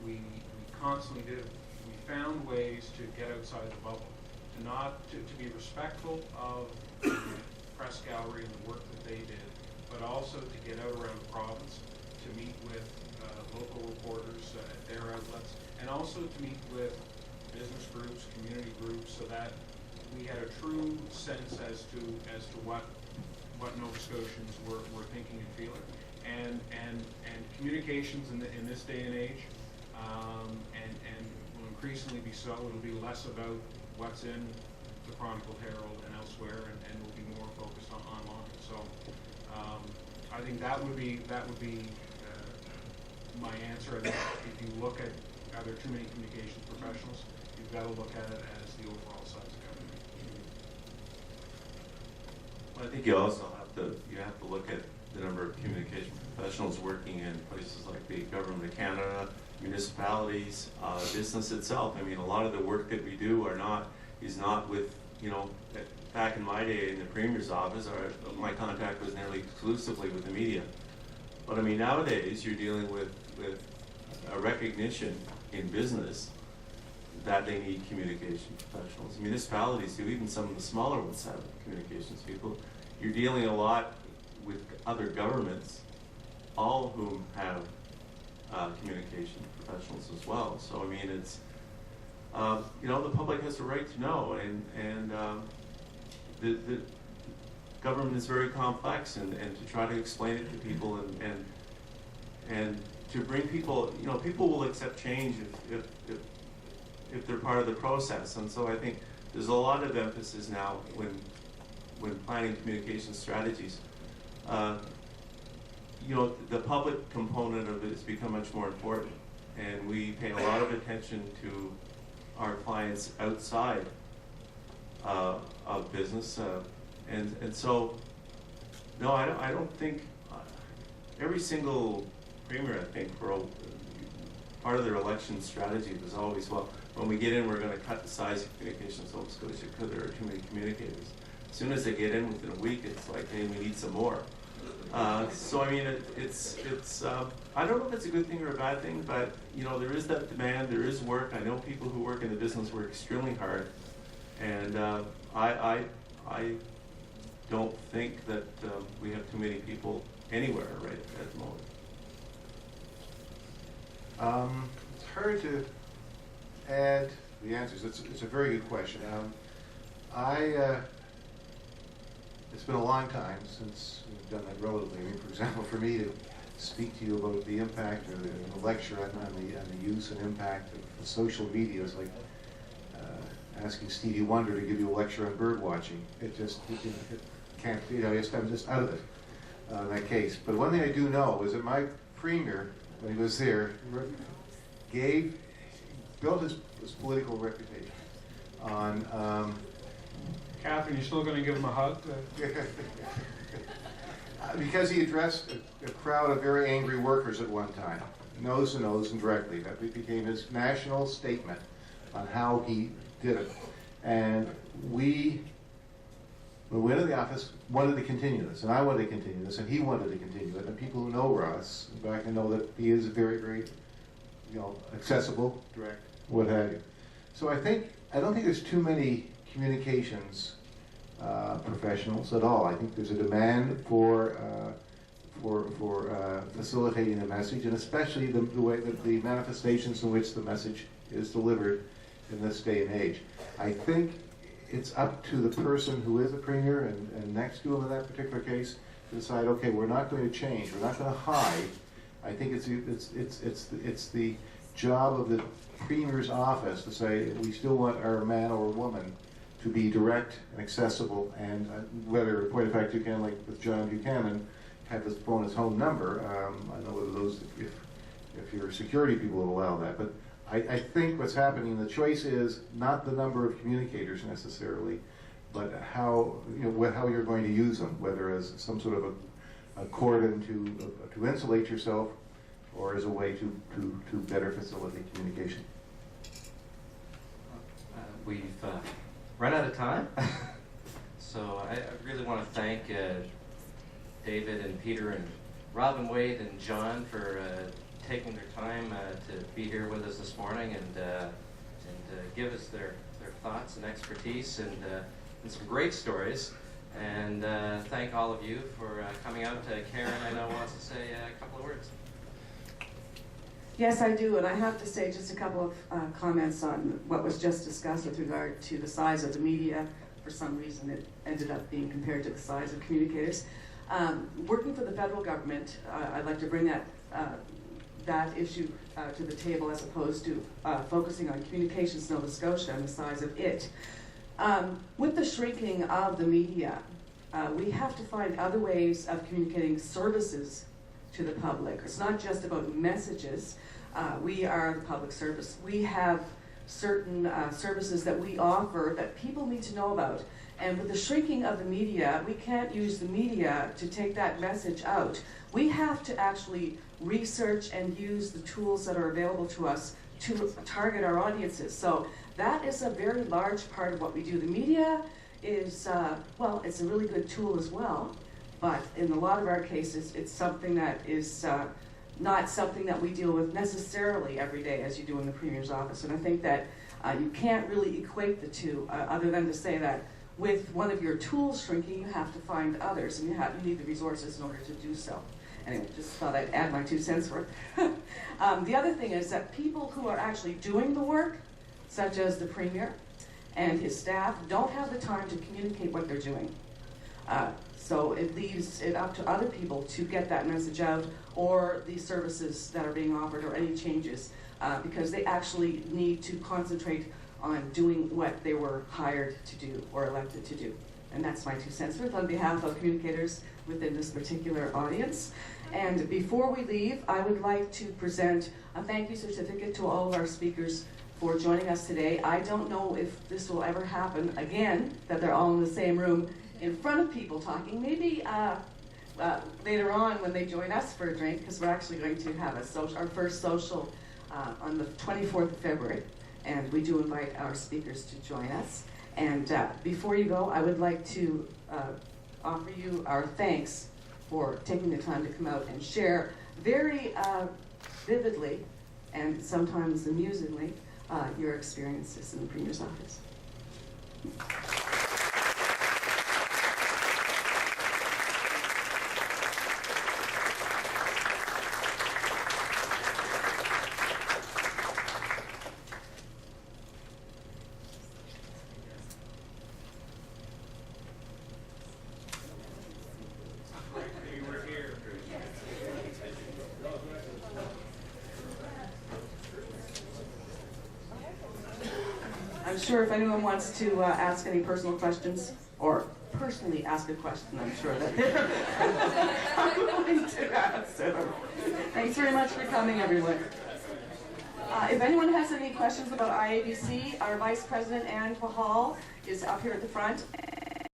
we constantly did, we found ways to get outside the bubble, to be respectful of the press gallery and the work that they did, but also to get out around the province, to meet with local reporters at their outlets, and also to meet with business groups, community groups, so that we had a true sense as to what Nova Scotians were thinking and feeling, and communications in this day and age, and will increasingly be so. It'll be less about what's in the Chronicle Herald and elsewhere, and will be more focused on online. So I think that would be my answer. I think if you look at, are there too many communications professionals, you've got to look at it as the overall size of government. Well, I think you also have to look at the number of communication professionals working in places like the Government of Canada, municipalities, business itself. I mean, a lot of the work that we do is not with, back in my day in the Premier's office, my contact was nearly exclusively with the media. But I mean, nowadays you're dealing with a recognition in business that they need communication professionals. Municipalities do, even some of the smaller ones have communications people. You're dealing a lot with other governments, all of whom have communication professionals as well. So I mean, it's the public has a right to know, and the government is very complex, and to try to explain it to people and to bring people, people will accept change if they're part of the process. And so I think there's a lot of emphasis now when planning communication strategies. The public component of it has become much more important, and we pay a lot of attention to our clients outside of business, and so no, I don't think every single premier, I think, for part of their election strategy was always, well, when we get in, we're going to cut the size of communications in Nova Scotia because there are too many communicators. As soon as they get in within a week, it's like, hey, we need some more. So I mean, it's I don't know if it's a good thing or a bad thing, but there is that demand, there is work. I know people who work in the business work extremely hard, and I don't think that we have too many people anywhere right at the moment. It's hard to add the answers. It's a very good question. It's been a long time since we've done that relatively. I mean, for example, for me to speak to you about the impact or a lecture on the use and impact of social media is like asking Stevie Wonder to give you a lecture on bird watching. It just it can't. I'm just out of it in that case. But one thing I do know is that my premier, when he was there, built his political reputation on. Catherine, you still going to give him a hug? Because he addressed a crowd of very angry workers at one time, nose to nose and directly. That became his national statement on how he did it. And we, when we went into the office, wanted to continue this, and I wanted to continue this, and he wanted to continue it. And people who know Ross back and know that he is very, very, accessible, direct, what have you. So I don't think there's too many communications professionals at all. I think there's a demand for facilitating the message, and especially the way that the manifestations in which the message is delivered in this day and age. I think it's up to the person who is a premier and next to him in that particular case to decide, okay, we're not going to change, we're not going to hide. I think it's the job of the premier's office to say we still want our man or woman to be direct and accessible, and whether, in point of fact, you can, like with John Buchanan, have his phone his home number. I don't know whether those, if your security people will allow that, but I think what's happening, the choice is not the number of communicators necessarily, but how you're going to use them, whether as some sort of a cordon to insulate yourself, or as a way to better facilitate communication. We've run out of time, so I really want to thank David and Peter and Rob and Wade and John for taking their time to be here with us this morning and give us their thoughts and expertise and some great stories. And thank all of you for coming out. Karen, I know, wants to say a couple of words. Yes, I do, and I have to say just a couple of comments on what was just discussed with regard to the size of the media. For some reason, it ended up being compared to the size of communicators. Working for the federal government, I'd like to bring that issue to the table as opposed to focusing on Communications Nova Scotia and the size of it. With the shrinking of the media, we have to find other ways of communicating services to the public. It's not just about messages. We are the public service. We have certain services that we offer that people need to know about. And with the shrinking of the media, we can't use the media to take that message out. We have to actually research and use the tools that are available to us to target our audiences. So that is a very large part of what we do. The media is, well, it's a really good tool as well, but in a lot of our cases, it's something that is not something that we deal with necessarily every day as you do in the Premier's office. And I think that you can't really equate the two other than to say that with one of your tools shrinking, you have to find others, and you need the resources in order to do so. Anyway, just thought I'd add my 2 cents worth. The other thing is that people who are actually doing the work, such as the Premier and his staff, don't have the time to communicate what they're doing. So it leaves it up to other people to get that message out, or the services that are being offered, or any changes, because they actually need to concentrate on doing what they were hired to do or elected to do. And that's my 2 cents worth on behalf of communicators within this particular audience. And before we leave, I would like to present a thank you certificate to all of our speakers for joining us today. I don't know if this will ever happen again, that they're all in the same room in front of people talking. Maybe later on when they join us for a drink, because we're actually going to have our first social on the 24th of February. And we do invite our speakers to join us. And before you go, I would like to offer you our thanks for taking the time to come out and share very vividly and sometimes amusingly your experiences in the Premier's office. I'm sure if anyone wants to ask any personal questions, or personally ask a question, I'm sure that they're willing to answer them. Thanks very much for coming, everyone. If anyone has any questions about IABC, our Vice President, Anne Pahal, is up here at the front.